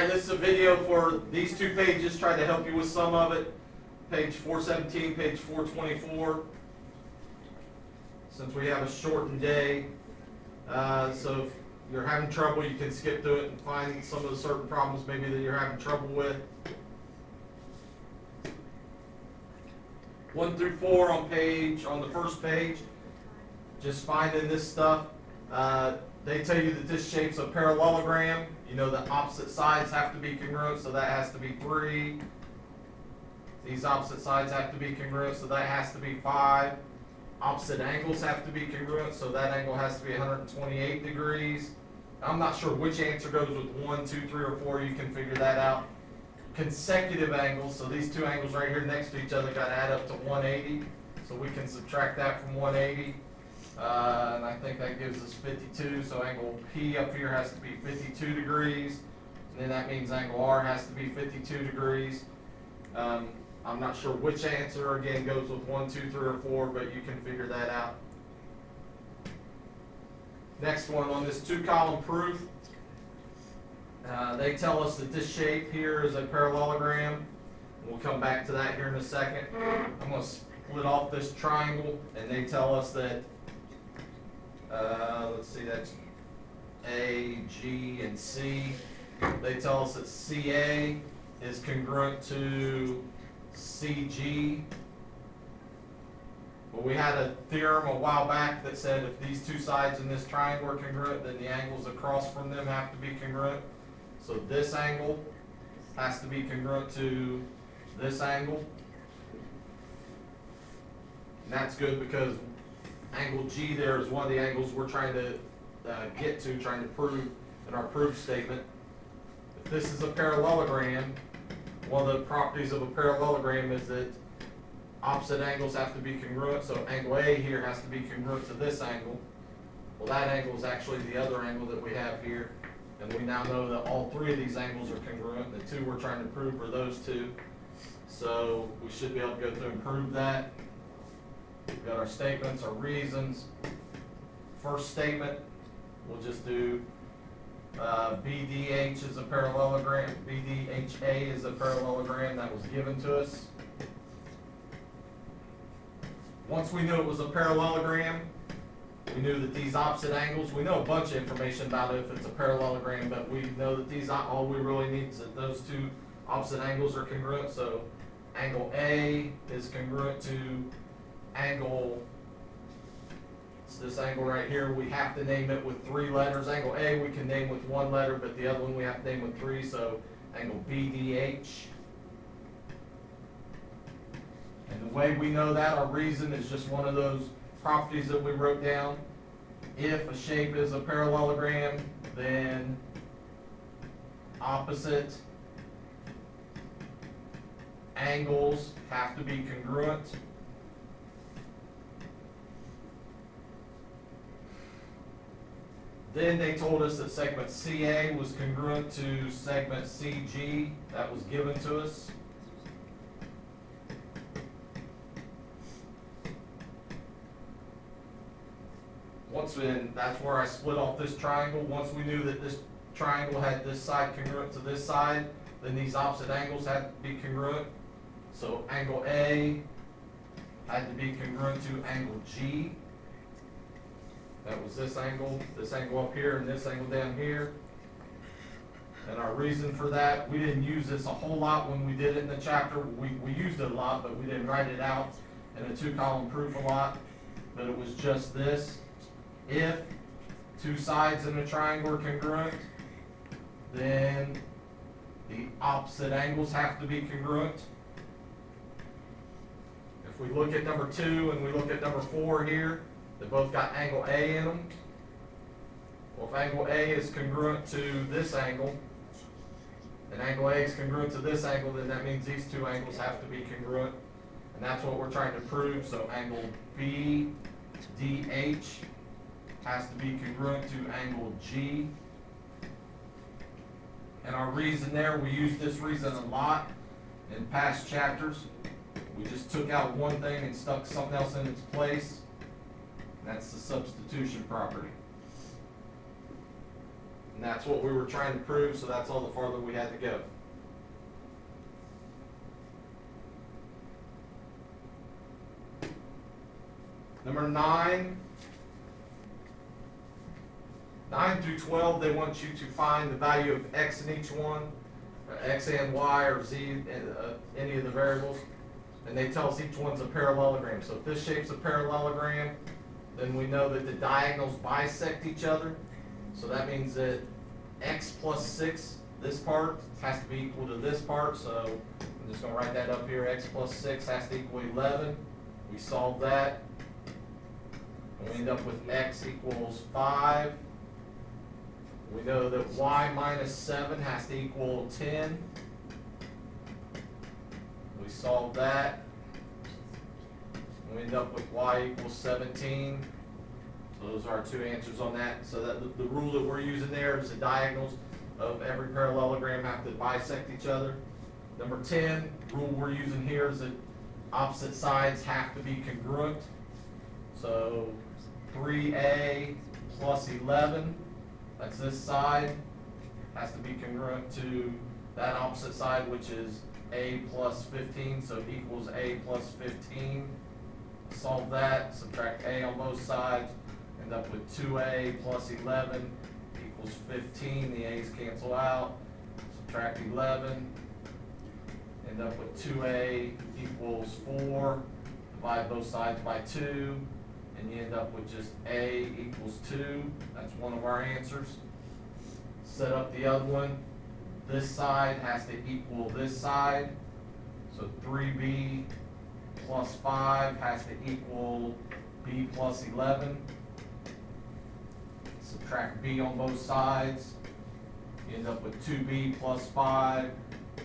Alright, this is a video for these two pages, try to help you with some of it. Page 417, page 424. Since we have a shortened day, so if you're having trouble, you can skip through it and find some of the certain problems maybe that you're having trouble with. 1 through 4 on the first page, just finding this stuff. They tell you that this shape's a parallelogram. You know the opposite sides have to be congruent, so that has to be 3. These opposite sides have to be congruent, so that has to be 5. Opposite angles have to be congruent, so that angle has to be 128 degrees. I'm not sure which answer goes with 1, 2, 3, or 4. You can figure that out. Consecutive angles, so these two angles right here next to each other got to add up to 180. So we can subtract that from 180. And I think that gives us 52, so angle P up here has to be 52 degrees. And then that means angle R has to be 52 degrees. I'm not sure which answer, again, goes with 1, 2, 3, or 4, but you can figure that out. Next one on this 2-column proof. They tell us that this shape here is a parallelogram. We'll come back to that here in a second. I'm going to split off this triangle, and they tell us that let's see, that's A, G, and C. They tell us that CA is congruent to CG. Well, we had a theorem a while back that said if these two sides in this triangle are congruent, then the angles across from them have to be congruent. So this angle has to be congruent to this angle. And that's good because angle G there is one of the angles we're trying to trying to prove in our proof statement. If this is a parallelogram, one of the properties of a parallelogram is that opposite angles have to be congruent. So angle A here has to be congruent to this angle. Well, that angle is actually the other angle that we have here. And we now know that all 3 of these angles are congruent. The 2 we're trying to prove are those 2. So we should be able to go through and prove that. We've got our statements, our reasons. First statement, we'll just do BDH is a parallelogram. BDHA is a parallelogram that was given to us. Once we knew it was a parallelogram, we knew that these opposite angles, we know a bunch of information about it if it's a parallelogram, but we know that these, all we really need is that those 2 opposite angles are congruent. So angle A is congruent to angle, it's this angle right here. We have to name it with 3 letters. Angle A we can name with 1 letter, but the other one we have to name with 3. So angle BDH. And the way we know that, our reason is just one of those properties that we wrote down. If a shape is a parallelogram, then opposite angles have to be congruent. Then they told us that segment CA was congruent to segment CG. That was given to us. That's where I split off this triangle. Once we knew that this triangle had this side congruent to this side, then these opposite angles had to be congruent. So angle A had to be congruent to angle G. That was this angle up here, and this angle down here. And our reason for that, we didn't use this a whole lot when we did it in the chapter. We used it a lot, but we didn't write it out in a 2-column proof a lot. But it was just this. If 2 sides in a triangle are congruent, then the opposite angles have to be congruent. If we look at number 2 and we look at number 4 here, they both got angle A in them. Well, if angle A is congruent to this angle, and angle A is congruent to this angle, then that means these 2 angles have to be congruent. And that's what we're trying to prove. So angle BDH has to be congruent to angle G. And our reason there, we used this reason a lot in past chapters. We just took out one thing and stuck something else in its place. And that's the substitution property. And that's what we were trying to prove, so that's all the farther we had to go. Number 9. 9 through 12, they want you to find the value of x in each one, x and y or z, any of the variables. And they tell us each one's a parallelogram. So if this shape's a parallelogram, then we know that the diagonals bisect each other. So that means that x plus 6, this part, has to be equal to this part. So I'm just going to write that up here. X plus 6 has to equal 11. We solve that. And we end up with x equals 5. We know that y minus 7 has to equal 10. We solve that. We end up with y equals 17. So those are our two answers on that. So that the rule that we're using there is the diagonals of every parallelogram have to bisect each other. Number 10, rule we're using here is that opposite sides have to be congruent. So 3a plus 11, that's this side, has to be congruent to that opposite side, which is a plus 15, so it equals a plus 15. Solve that, subtract a on both sides, end up with 2a plus 11 equals 15. The a's cancel out, subtract 11, end up with 2a equals 4, divide both sides by 2, and you end up with just a equals 2. That's one of our answers. Set up the other one. This side has to equal this side. So 3b plus 5 has to equal b plus 11. Subtract b on both sides. You end up with 2b plus 5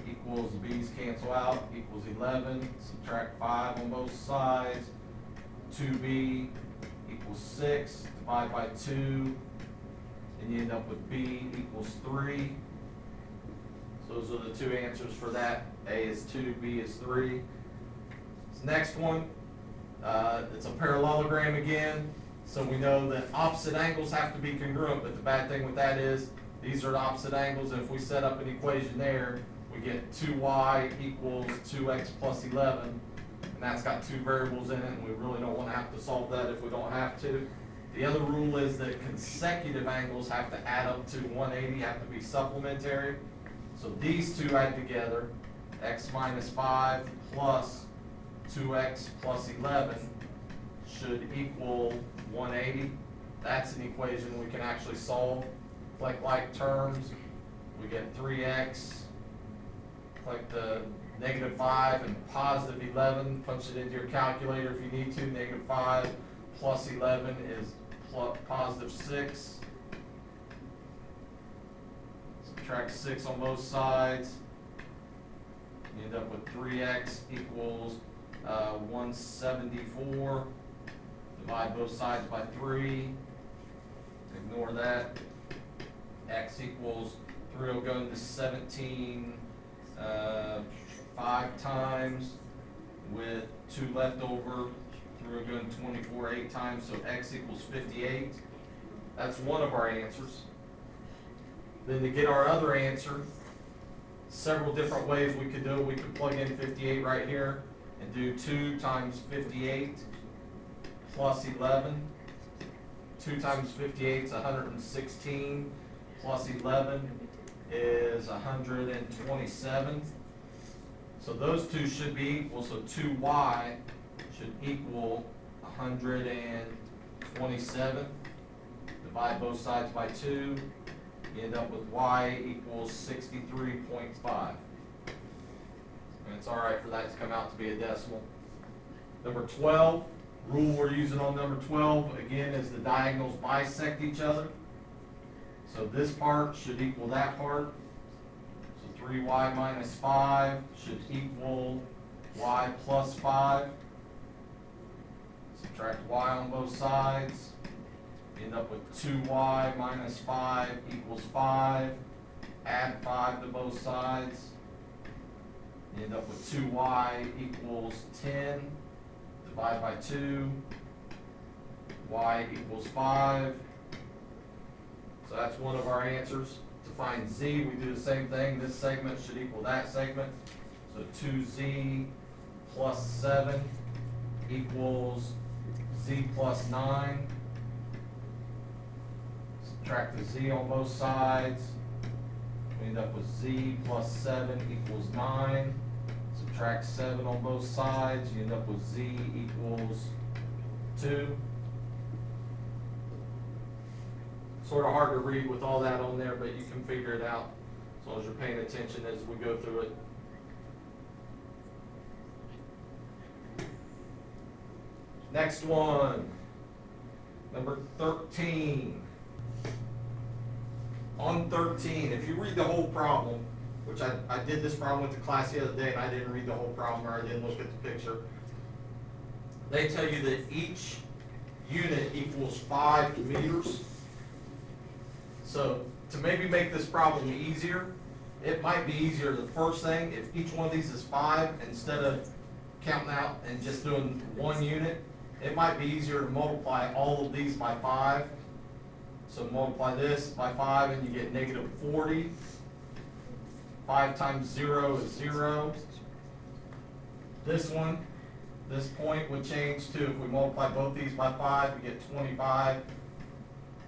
equals, b's cancel out, equals 11. Subtract 5 on both sides. 2b equals 6. Divide by 2. And you end up with b equals 3. Those are the two answers for that. A is 2, B is 3. This next one, it's a parallelogram again. So we know that opposite angles have to be congruent, but the bad thing with that is these are the opposite angles, and if we set up an equation there, we get 2y equals 2x plus 11, and that's got two variables in it, and we really don't want to have to solve that if we don't have to. The other rule is that consecutive angles have to add up to 180, have to be supplementary. So these two add together, x minus 5 plus 2x plus 11 should equal 180. That's an equation we can actually solve. Like terms, we get 3x, like the negative 5 and positive 11, punch it into your calculator if you need to. Negative 5 plus 11 is positive 6. Subtract 6 on both sides. You end up with 3x equals 174. Divide both sides by 3. Ignore that. X equals 3 will go into 17 5 times with 2 left over. 3 will go into 24 8 times, so x equals 58. That's one of our answers. Then to get our other answer, several different ways we could do it. We could plug in 58 right here and do 2 times 58 plus 11. 2 times 58 is 116 plus 11 is 127. So those two should be equal. So 2y should equal 127. Divide both sides by 2. You end up with y equals 63.5. And it's all right for that to come out to be a decimal. Number 12, rule we're using on number 12, again, is the diagonals bisect each other. So this part should equal that part. So 3y minus 5 should equal y plus 5. Subtract y on both sides. You end up with 2y minus 5 equals 5. Add 5 to both sides. You end up with 2y equals 10. Divide by 2. Y equals 5. So that's one of our answers. To find z, we do the same thing. This segment should equal that segment. So 2z plus 7 equals z plus 9. Subtract the z on both sides. We end up with z plus 7 equals 9. Subtract 7 on both sides. You end up with z equals 2. Sort of hard to read with all that on there, but you can figure it out as long as you're paying attention as we go through it. Next one, number 13. On 13, if you read the whole problem, which I did this problem with the class the other day and I didn't read the whole problem, or I didn't look at the picture. They tell you that each unit equals 5 meters. So to maybe make this problem easier, it might be easier, the first thing, if each one of these is 5, instead of counting out and just doing 1 unit, it might be easier to multiply all of these by 5. So multiply this by 5 and you get negative 40. 5 times 0 is 0. This one, this point would change to, if we multiply both these by 5, we get 25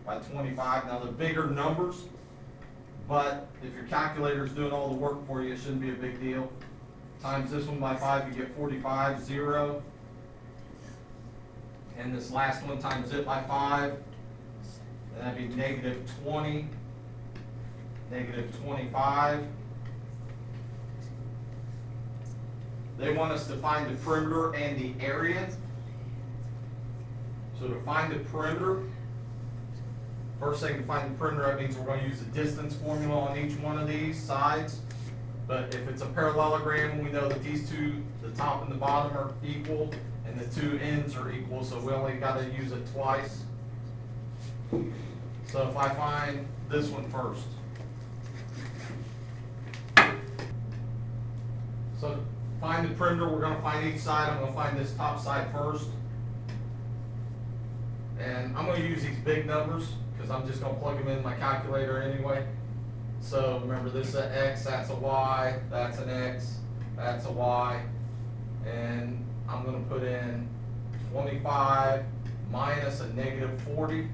by 25. Now the bigger numbers, but if your calculator is doing all the work for you, it shouldn't be a big deal. Times this one by 5, you get 45, 0. And this last one times it by 5, and that'd be negative 20, negative 25. They want us to find the perimeter and the area. So to find the perimeter, first thing to find the perimeter, that means we're going to use the distance formula on each one of these sides. But if it's a parallelogram, we know that these two, the top and the bottom, are equal, and the two ends are equal, so we only got to use it twice. So if I find this one first. So find the perimeter, we're going to find each side. I'm going to find this top side first. And I'm going to use these big numbers because I'm just going to plug them in my calculator anyway. So remember, this is an x, that's a y, that's an x, that's a y. And I'm going to put in 25 minus a negative 40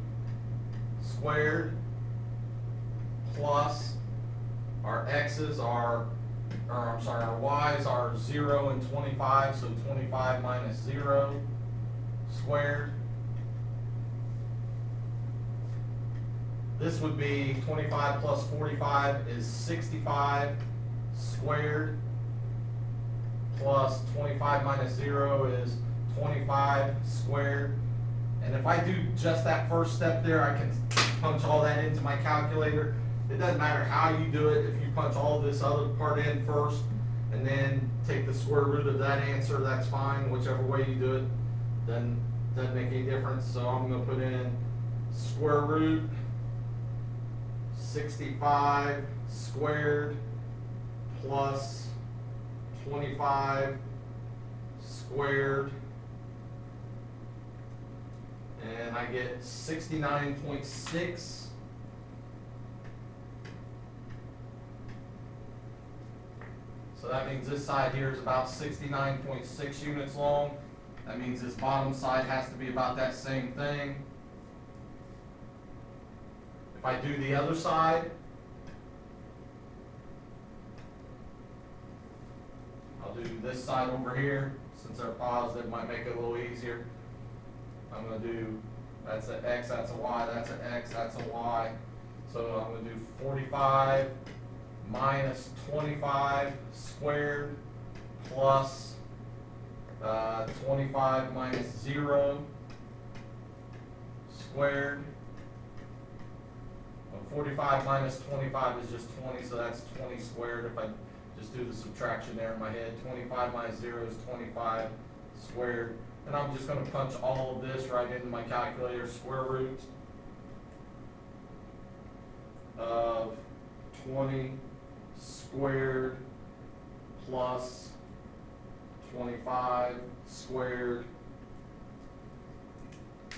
squared plus our x's are, our y's are 0 and 25, so 25 minus 0 squared. This would be 25 plus 45 is 65 squared, plus 25 minus 0 is 25 squared. And if I do just that first step there, I can punch all that into my calculator. It doesn't matter how you do it. If you punch all this other part in first and then take the square root of that answer, that's fine. Whichever way you do it, then doesn't make any difference. So I'm going to put in square root 65 squared plus 25 squared, and I get 69.6. So that means this side here is about 69.6 units long. That means this bottom side has to be about that same thing. If I do the other side, I'll do this side over here. Since they're positive, it might make it a little easier. I'm going to do, that's an x, that's a y, that's an x, that's a y. So I'm going to do 45 minus 25 squared plus 25 minus 0 squared. 45 minus 25 is just 20, so that's 20 squared. If I just do the subtraction there in my head, 25 minus 0 is 25 squared. And I'm just going to punch all of this right into my calculator. Square root of 20 squared plus 25 squared.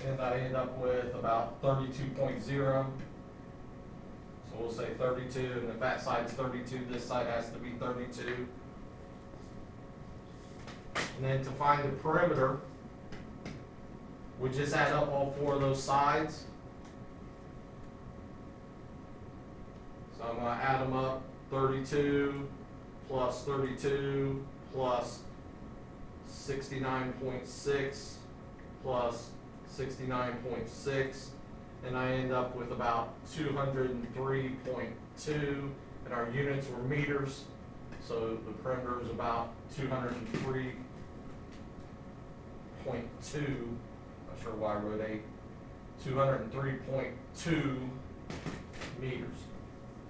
And I end up with about 32.0. So we'll say 32, and if that side's 32, this side has to be 32. And then to find the perimeter, we just add up all four of those sides. So I'm going to add them up, 32 plus 32 plus 69.6 plus 69.6, and I end up with about 203.2, and our units were meters, so the perimeter is about 203.2. Not sure why I wrote 8. 203.2 meters.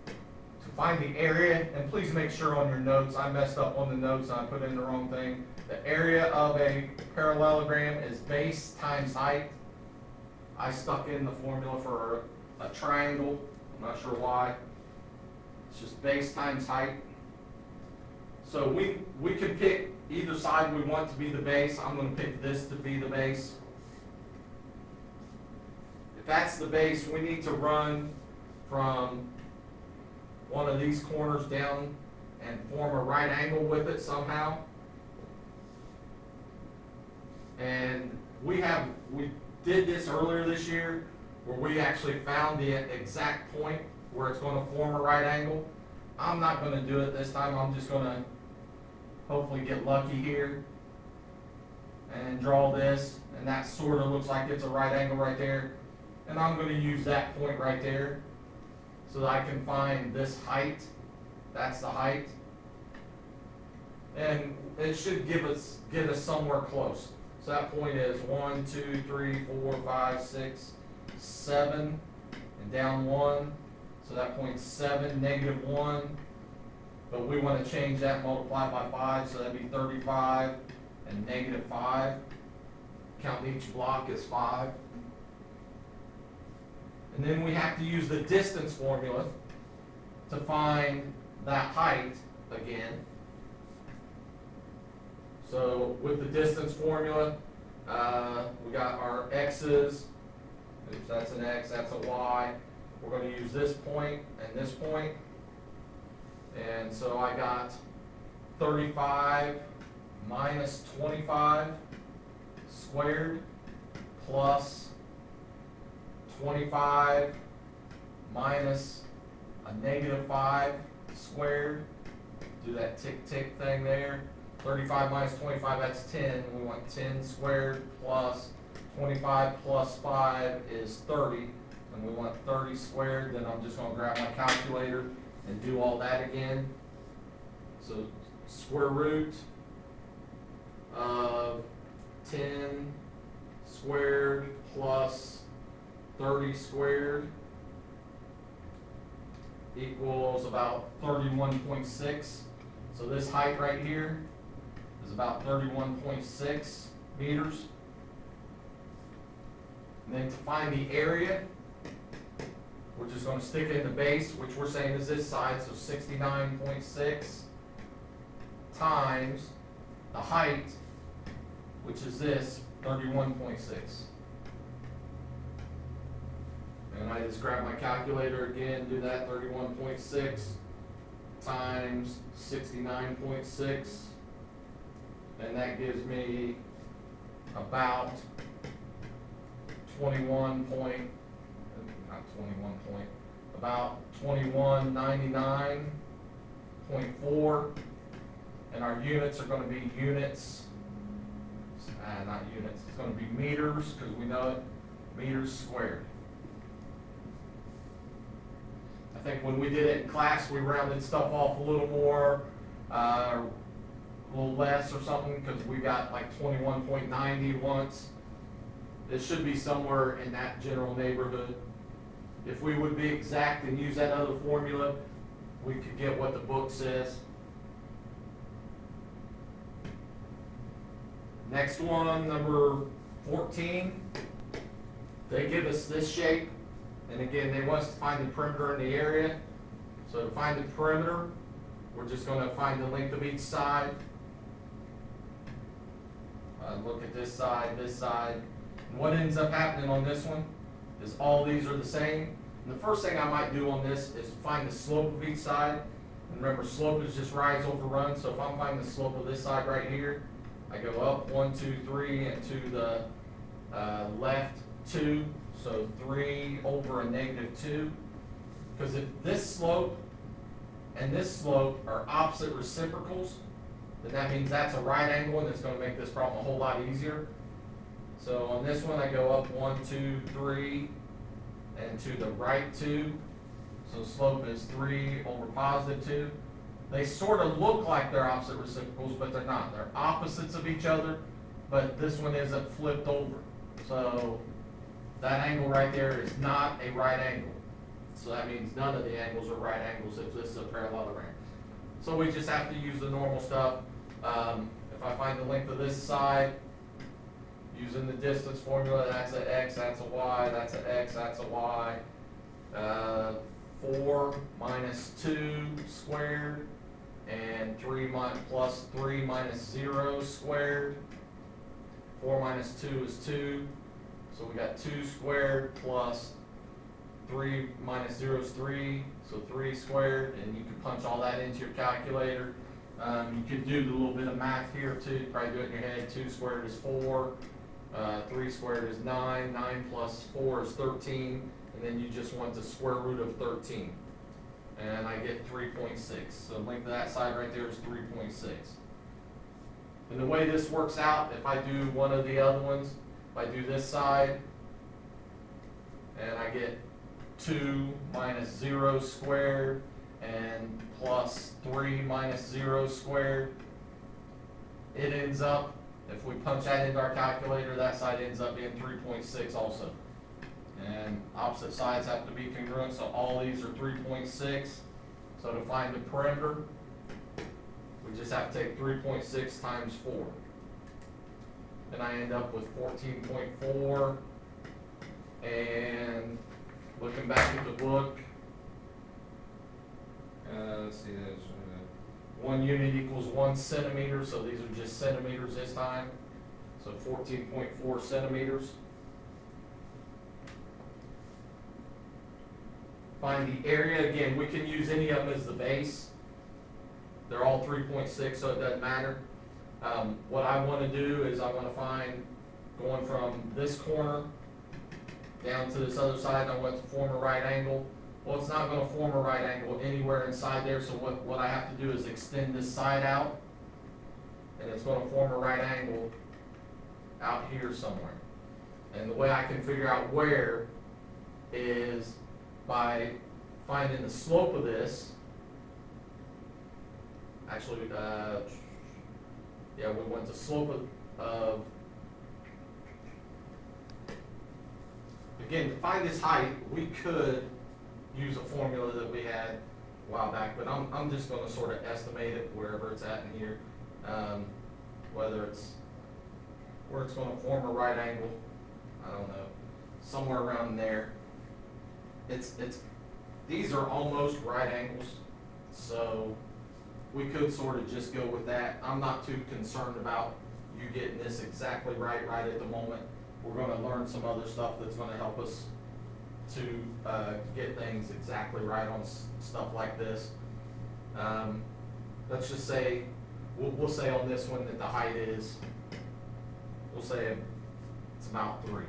To find the area, and please make sure on your notes, I messed up on the notes and I put in the wrong thing. The area of a parallelogram is base times height. I stuck in the formula for a triangle. I'm not sure why. It's just base times height. So we can pick either side we want to be the base. I'm going to pick this to be the base. If that's the base, we need to run from one of these corners down and form a right angle with it somehow. And we did this earlier this year where we actually found the exact point where it's going to form a right angle. I'm not going to do it this time. I'm just going to hopefully get lucky here and draw this, and that sort of looks like it's a right angle right there. And I'm going to use that point right there so that I can find this height. That's the height. And it should get us somewhere close. So that point is 1, 2, 3, 4, 5, 6, 7, and down 1. So that point's 7, -1. But we want to change that, multiply by 5, so that'd be 35 and -5. Count each block as 5. And then we have to use the distance formula to find that height again. So with the distance formula, we got our x's. Oops, that's an x, that's a y. We're going to use this point and this point. And so I got 35 minus 25 squared plus 25 minus a -5 squared. Do that tick tick thing there. 35 minus 25, that's 10. We want 10 squared plus 25 plus 5 is 30. And we want 30 squared. Then I'm just going to grab my calculator and do all that again. So square root of 10 squared plus 30 squared equals about 31.6. So this height right here is about 31.6 meters. And then to find the area, we're just going to stick it in the base, which we're saying is this side, so 69.6 times the height, which is this, 31.6. And I just grab my calculator again, do that, 31.6 times 69.6, and that gives me about 2199.4, and our units are going to be units, not units, it's going to be meters, because we know it, meters squared. I think when we did it in class, we rounded stuff off a little more, a little less or something, because we got like 21.90 once. It should be somewhere in that general neighborhood. If we would be exact and use that other formula, we could get what the book says. Next one, number 14. They give us this shape. And again, they want us to find the perimeter in the area. So to find the perimeter, we're just going to find the length of each side. Look at this side, this side. And what ends up happening on this one is all these are the same. And the first thing I might do on this is find the slope of each side. And remember, slope is just rise over run, so if I'm finding the slope of this side right here, I go up 1, 2, 3, and to the left 2, so 3 over a -2. Because if this slope and this slope are opposite reciprocals, then that means that's a right angle, and it's going to make this problem a whole lot easier. So on this one, I go up 1, 2, 3, and to the right 2. So slope is 3 over +2. They sort of look like they're opposite reciprocals, but they're not. They're opposites of each other, but this one isn't flipped over. So that angle right there is not a right angle. So that means none of the angles are right angles if this is a parallelogram. So we just have to use the normal stuff. If I find the length of this side, using the distance formula, that's an x, that's a y, that's an x, that's a y. 4 minus 2 squared, and 3 plus 3 minus 0 squared. 4 minus 2 is 2, so we got 2 squared plus 3 minus 0 is 3, so 3 squared, and you can punch all that into your calculator. You could do a little bit of math here too, probably do it in your head. 2 squared is 4, 3 squared is 9, 9 plus 4 is 13, and then you just want the square root of 13. And I get 3.6, so length of that side right there is 3.6. And the way this works out, if I do one of the other ones, if I do this side, and I get 2 minus 0 squared, and plus 3 minus 0 squared, it ends up, if we punch that into our calculator, that side ends up being 3.6 also. And opposite sides have to be congruent, so all these are 3.6. So to find the perimeter, we just have to take 3.6 times 4. And I end up with 14.4. And looking back at the book, let's see, 1 unit equals 1 centimeter, so these are just centimeters this time. So 14.4 centimeters. Find the area. Again, we can use any of them as the base. They're all 3.6, so it doesn't matter. What I want to do is I want to find, going from this corner down to this other side, I want to form a right angle. Well, it's not going to form a right angle anywhere inside there, so what I have to do is extend this side out, and it's going to form a right angle out here somewhere. And the way I can figure out where is by finding the slope of this. Actually, yeah, we want the slope of again, to find this height, we could use a formula that we had a while back, but I'm just going to sort of estimate it wherever it's at in here, whether it's where it's going to form a right angle, I don't know, somewhere around there. These are almost right angles, so we could sort of just go with that. I'm not too concerned about you getting this exactly right at the moment. We're going to learn some other stuff that's going to help us to get things exactly right on stuff like this. Let's just say, we'll say on this one that the height is, we'll say it's about 3.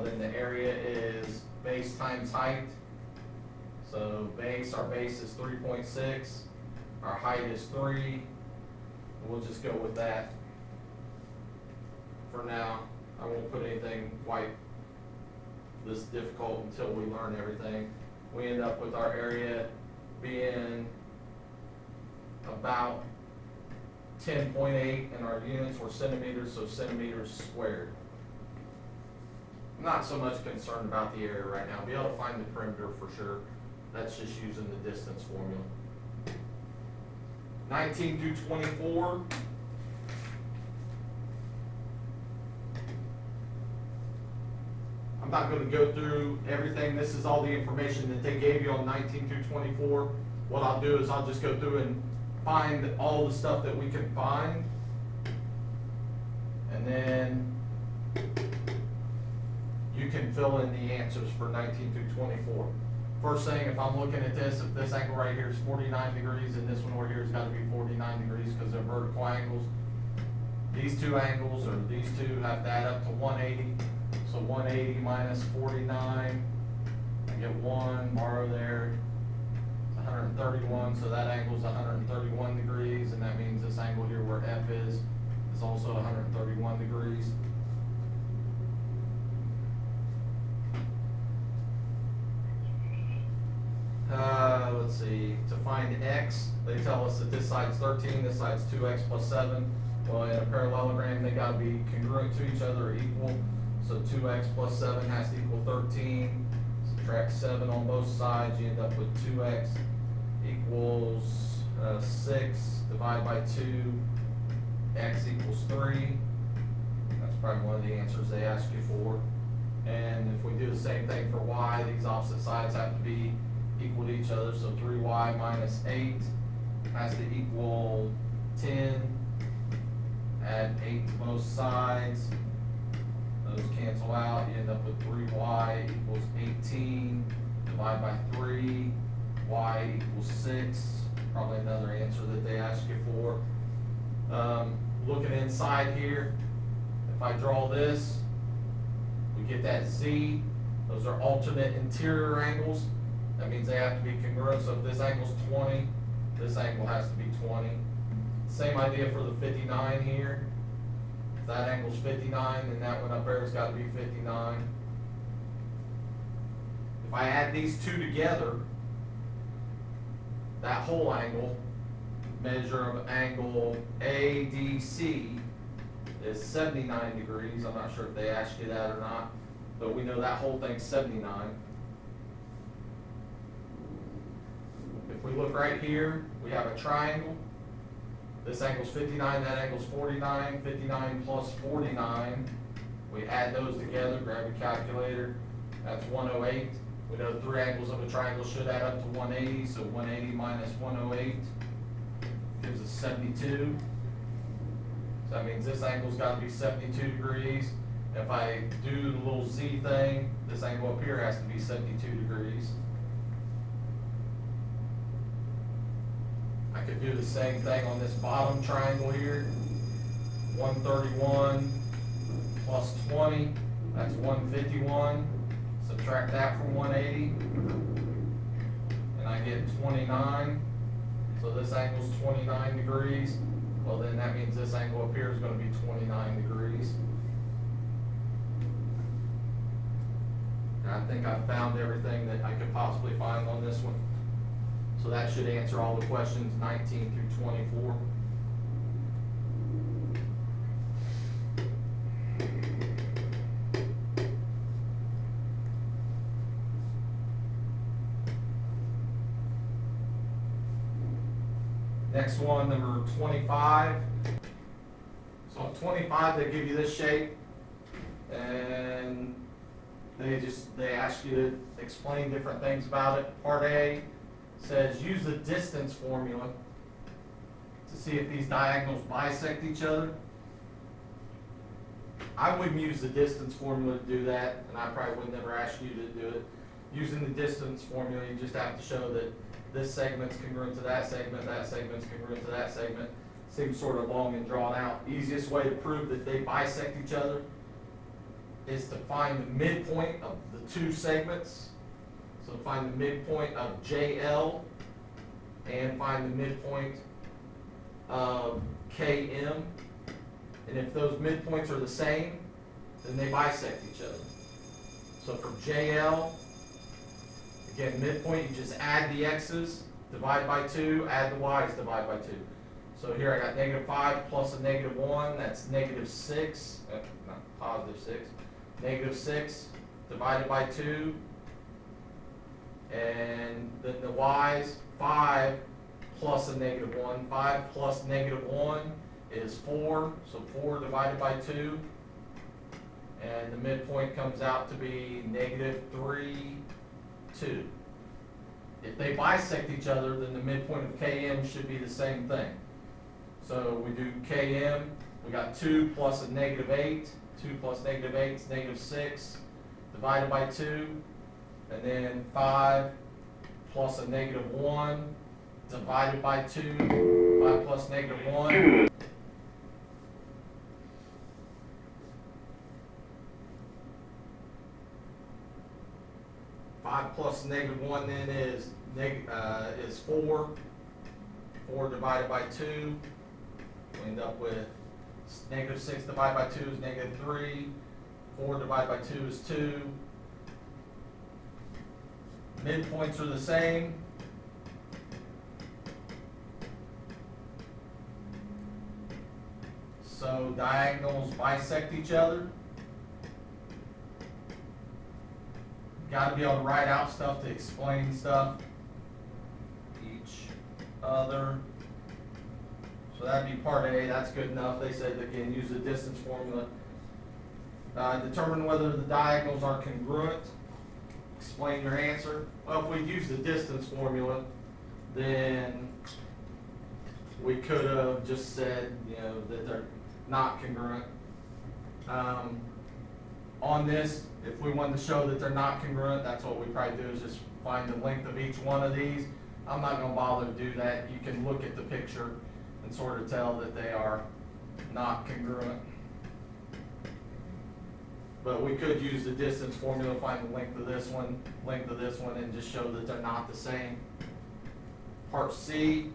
Then the area is base times height. So our base is 3.6, our height is 3. We'll just go with that for now. I won't put anything quite this difficult until we learn everything. We end up with our area being about 10.8, and our units were centimeters, so centimeters squared. I'm not so much concerned about the area right now. Be able to find the perimeter for sure. That's just using the distance formula. 19 through 24. I'm not going to go through everything. This is all the information that they gave you on 19 through 24. What I'll do is I'll just go through and find all the stuff that we can find. And then you can fill in the answers for 19 through 24. First thing, if I'm looking at this, if this angle right here is 49 degrees and this one over here has got to be 49 degrees because they're vertical angles, these two angles, or these two, have to add up to 180. So 180 minus 49, I get 1, borrow there, it's 131, so that angle is 131 degrees, and that means this angle here where F is also 131 degrees. Let's see, to find x, they tell us that this side's 13, this side's 2x plus 7. Well, in a parallelogram, they gotta be congruent to each other or equal. So 2x plus 7 has to equal 13. Subtract 7 on both sides, you end up with 2x equals 6. Divide by 2, x equals 3. That's probably one of the answers they ask you for. And if we do the same thing for y, these opposite sides have to be equal to each other. So 3y minus 8 has to equal 10. Add 8 to both sides. Those cancel out. You end up with 3y equals 18. Divide by 3. Y equals 6. Probably another answer that they ask you for. Looking inside here, if I draw this, we get that z. Those are alternate interior angles. That means they have to be congruent. So if this angle's 20, this angle has to be 20. Same idea for the 59 here. If that angle's 59, then that one up there has got to be 59. If I add these two together, that whole angle, measure of angle ADC, is 79 degrees. I'm not sure if they asked you that or not, but we know that whole thing's 79. If we look right here, we have a triangle. This angle's 59, that angle's 49. 59 plus 49. We add those together, grab your calculator. That's 108. We know 3 angles of a triangle should add up to 180, so 180 minus 108 gives us 72. So that means this angle's got to be 72 degrees. If I do the little z thing, this angle up here has to be 72 degrees. I could do the same thing on this bottom triangle here. 131 plus 20, that's 151. Subtract that from 180, and I get 29. So this angle's 29 degrees. Well, then that means this angle up here is going to be 29 degrees. And I think I've found everything that I could possibly find on this one. So that should answer all the questions 19 through 24. Next one, number 25. So on 25, they give you this shape, and they ask you to explain different things about it. Part A says use the distance formula to see if these diagonals bisect each other. I wouldn't use the distance formula to do that, and I probably would never ask you to do it. Using the distance formula, you just have to show that this segment's congruent to that segment's congruent to that segment. Seems sort of long and drawn out. Easiest way to prove that they bisect each other is to find the midpoint of the two segments. So find the midpoint of JL and find the midpoint of KM. And if those midpoints are the same, then they bisect each other. So for JL, again, midpoint, you just add the x's, divide by 2, add the y's, divide by 2. So here I got -5 plus a -1, that's -6, not +6, -6 divided by 2. And then the y's, 5 plus a -1. 5 plus -1 is 4, so 4 divided by 2. And the midpoint comes out to be -3, 2. If they bisect each other, then the midpoint of KM should be the same thing. So we do KM, we got 2 plus a -8, 2 plus -8 is -6. divided by 2, and then 5 plus a -1 divided by 2, 5 plus -1. 5 plus -1 then is 4. 4 divided by 2, we end up with -6 divided by 2 is -3. 4 divided by 2 is 2. Midpoints are the same. So diagonals bisect each other. Got to be able to write out stuff to explain stuff. Each other. So that'd be part A. That's good enough. They said again, use the distance formula. Determine whether the diagonals are congruent. Explain your answer. Well, if we'd used the distance formula, then we could have just said, that they're not congruent. On this, if we wanted to show that they're not congruent, that's what we probably do, is just find the length of each one of these. I'm not going to bother to do that. You can look at the picture and sort of tell that they are not congruent. But we could use the distance formula, find the length of this one, and just show that they're not the same. Part C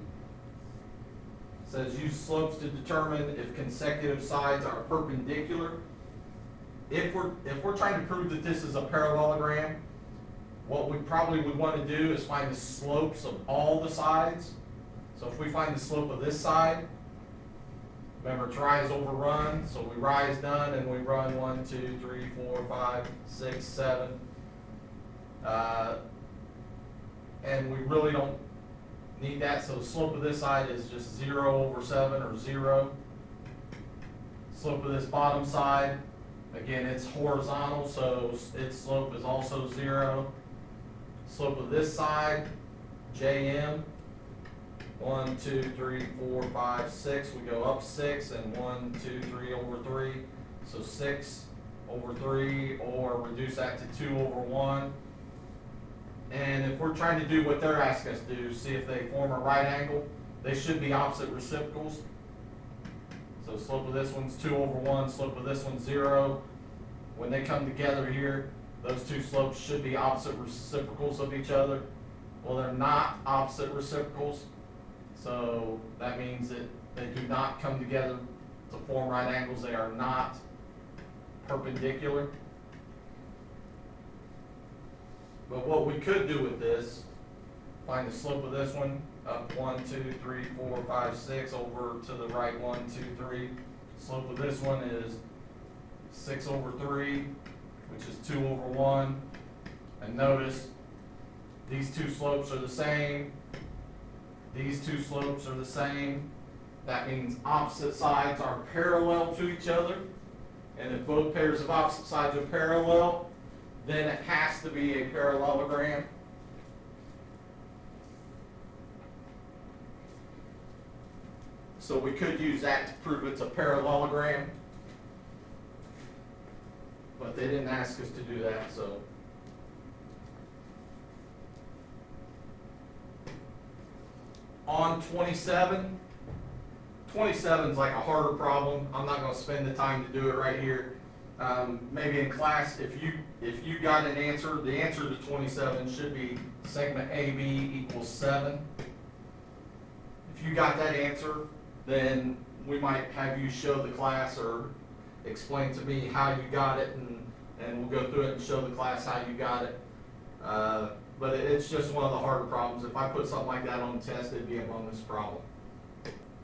says use slopes to determine if consecutive sides are perpendicular. If we're trying to prove that this is a parallelogram, what we probably would want to do is find the slopes of all the sides. So if we find the slope of this side, remember, rise over run, so we rise done and we run 1, 2, 3, 4, 5, 6, 7. And we really don't need that, so the slope of this side is just 0 over 7 or 0. Slope of this bottom side, again, it's horizontal, so its slope is also 0. Slope of this side, JM, 1, 2, 3, 4, 5, 6. We go up 6 and 1, 2, 3 over 3. So 6 over 3, or reduce that to 2 over 1. And if we're trying to do what they're asking us to do, see if they form a right angle, they should be opposite reciprocals. So slope of this one's 2 over 1, slope of this one's 0. When they come together here, those two slopes should be opposite reciprocals of each other. Well, they're not opposite reciprocals, so that means that they do not come together to form right angles. They are not perpendicular. But what we could do with this, find the slope of this one, up 1, 2, 3, 4, 5, 6, over to the right 1, 2, 3. Slope of this one is 6 over 3, which is 2 over 1. And notice, these two slopes are the same. These two slopes are the same. That means opposite sides are parallel to each other. And if both pairs of opposite sides are parallel, then it has to be a parallelogram. So we could use that to prove it's a parallelogram. But they didn't ask us to do that, so. On 27, 27 is like a harder problem. I'm not going to spend the time to do it right here. Maybe in class, if you got an answer, the answer to 27 should be segment AB equals 7. If you got that answer, then we might have you show the class or explain to me how you got it, and we'll go through it and show the class how you got it. But it's just one of the harder problems. If I put something like that on the test, it'd be a bonus problem.